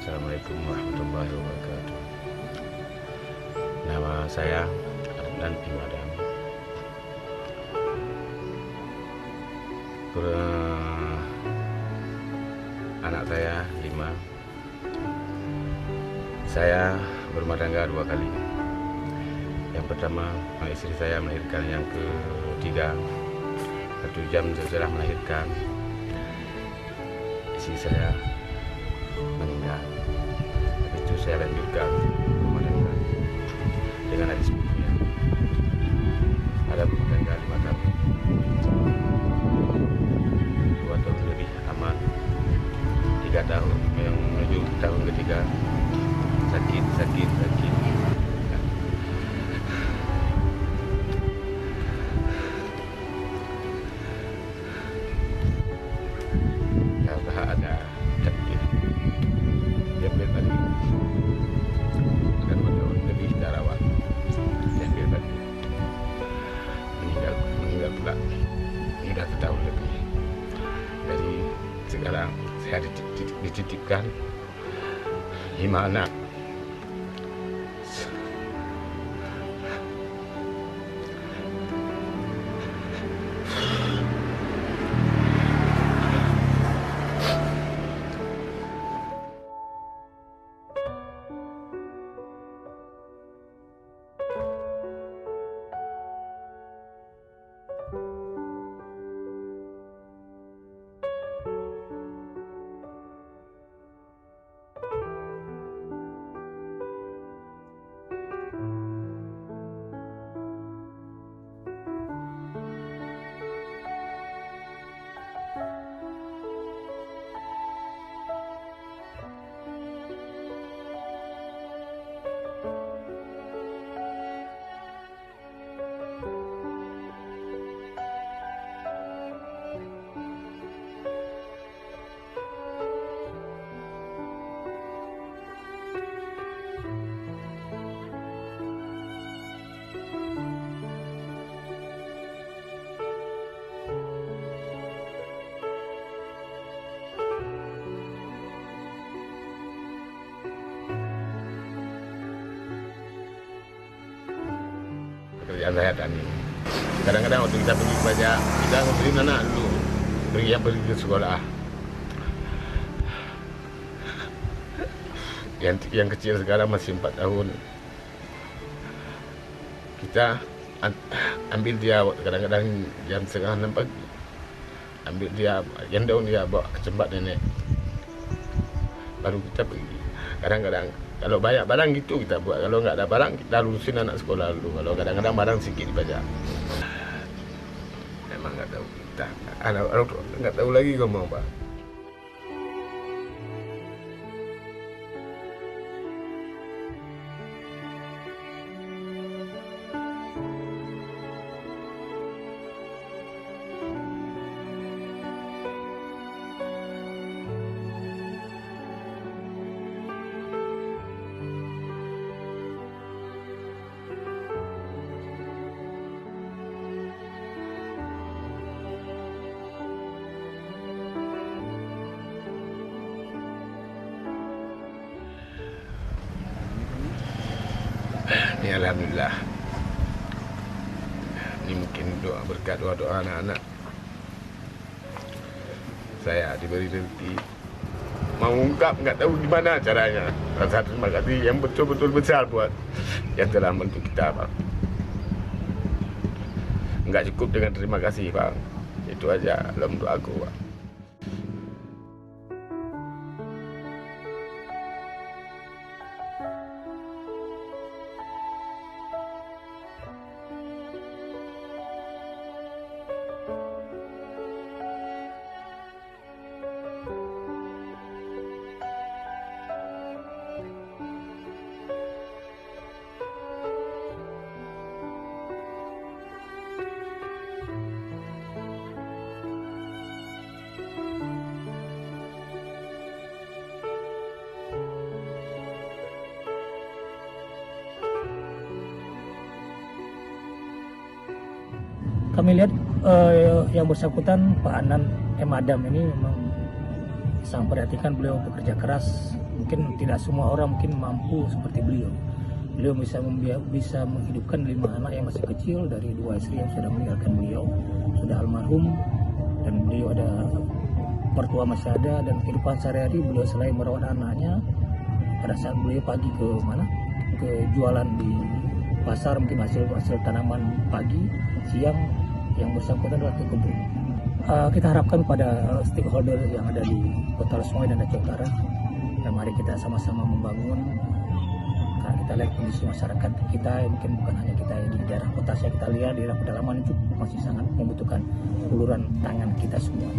Assalamualaikum warahmatullahi wabarakatuh. Nama saya Adnan Imadam. Anak saya 5. Saya berumah tangga 2 kali. Yang pertama, istri saya melahirkan. Yang ketiga, 1 jam setelah melahirkan, istri saya meninggal. Itu saya lanjutkan rumah tangga dengan adik sepupunya. Ada rumah tangga 5 tahun, 2 tahun lebih aman, 3 tahun yang menuju tahun ketiga sakit. Ada sakit diambil tadi, akan 2 tahun lebih kita rawat, diambil tadi, meninggal pula, sudah 1 tahun lebih. Jadi sekarang saya dititipkan 5 anak. Pekerjaan saya tani. Kadang-kadang waktu kita pergi baca, kita memberi anak dulu, pergi ke sekolah. Yang kecil sekarang masih 4 tahun. Kita ambil dia kadang-kadang jam 5:30 pagi. Ambil dia, gendong dia, bawa ke tempat nenek. Baru kita pergi. Kadang-kadang kalau banyak barang gitu kita buat. Kalau nggak ada barang, kita lurusin anak sekolah dulu. Kalau kadang-kadang barang sedikit dibaca. Memang nggak tahu kita. Anak nggak tahu lagi ngomong apa. Ini alhamdulillah. Ini mungkin berkat doa anak-anak. Saya diberi rezeki. Mau ungkap nggak tahu gimana caranya. Rasa terima kasih yang betul-betul besar buat yang telah membantu kita, Bang. Nggak cukup dengan terima kasih, Bang. Itu aja dalam doaku, Bang. Kami lihat yang bersangkutan Pak Anan M. Adam ini memang sangat perhatikan, beliau bekerja keras. Mungkin tidak semua orang mungkin mampu seperti beliau. Beliau bisa menghidupkan 5 anak yang masih kecil dari 2 istri yang sudah meninggalkan beliau, sudah almarhum, dan beliau ada mertua masih ada, dan kehidupan sehari-hari beliau selain merawat anaknya, pada saat beliau pagi ke jualan di pasar, mungkin hasil tanaman pagi, siang yang bersangkutan adalah ke kebun. Kita harapkan pada stakeholder yang ada di Kota Lesmoy dan Aceh Utara, dan mari kita sama-sama membangun. Karena kita lihat kondisi masyarakat kita, mungkin bukan hanya kita di daerah kota, saya kita lihat di daerah pedalaman itu masih sangat membutuhkan uluran tangan kita semua.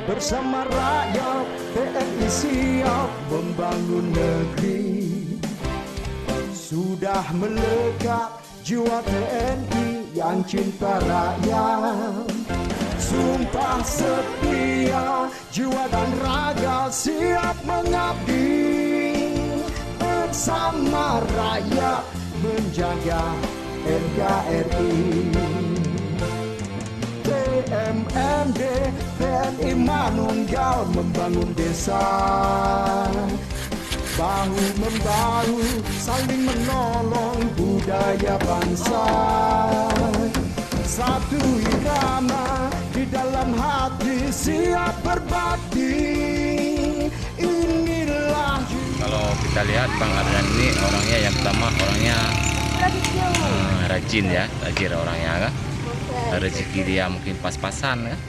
Bersama rakyat, TNI siap membangun negeri. Sudah melekat jiwa TNI yang cinta rakyat. Sumpah setia, jiwa dan raga siap mengabdi. Bersama rakyat menjaga NKRI. TMMD, TNI Manunggal membangun desa. Bahu-membahu saling menolong budaya bangsa. Satu irama di dalam hati siap berbakti. Inilah. Kalau kita lihat Bang Adnan ini orangnya yang pertama rajin ya, rajin orangnya kan. Rezeki dia mungkin pas-pasan kan.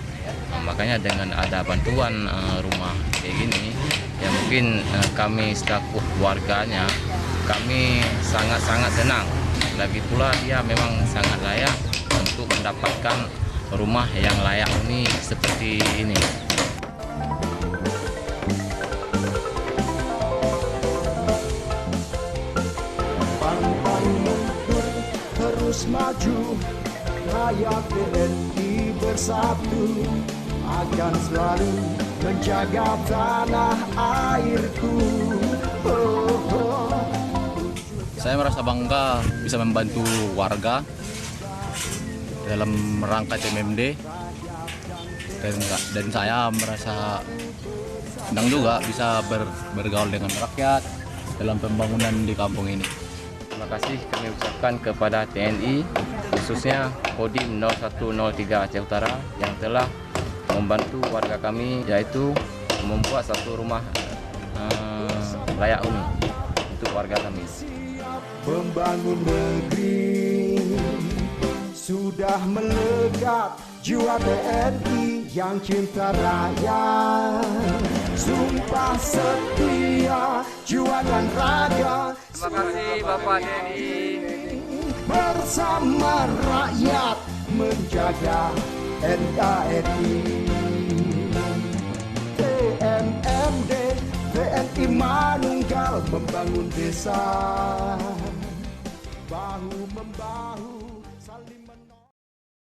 Makanya dengan ada bantuan rumah kayak gini, ya mungkin kami selaku warganya, kami sangat-sangat senang. Lagi pula dia memang sangat layak untuk mendapatkan rumah yang layak huni seperti ini. Pantang mundur, terus maju. Rakyat TNI bersatu akan selalu menjaga tanah airku. Saya merasa bangga bisa membantu warga dalam rangka TMMD, dan saya merasa senang juga bisa bergaul dengan rakyat dalam pembangunan di kampung ini. Terima kasih kami ucapkan kepada TNI, khususnya Kodim 0103 Aceh Utara yang telah membantu warga kami, yaitu membuat satu rumah layak huni untuk warga kami. Membangun negeri sudah melekat jiwa TNI yang cinta rakyat. Sumpah setia, jiwa dan raga. Terima kasih Bapak TNI. Bersama rakyat menjaga NKRI. TMMD, TNI Manunggal membangun desa. Bahu-membahu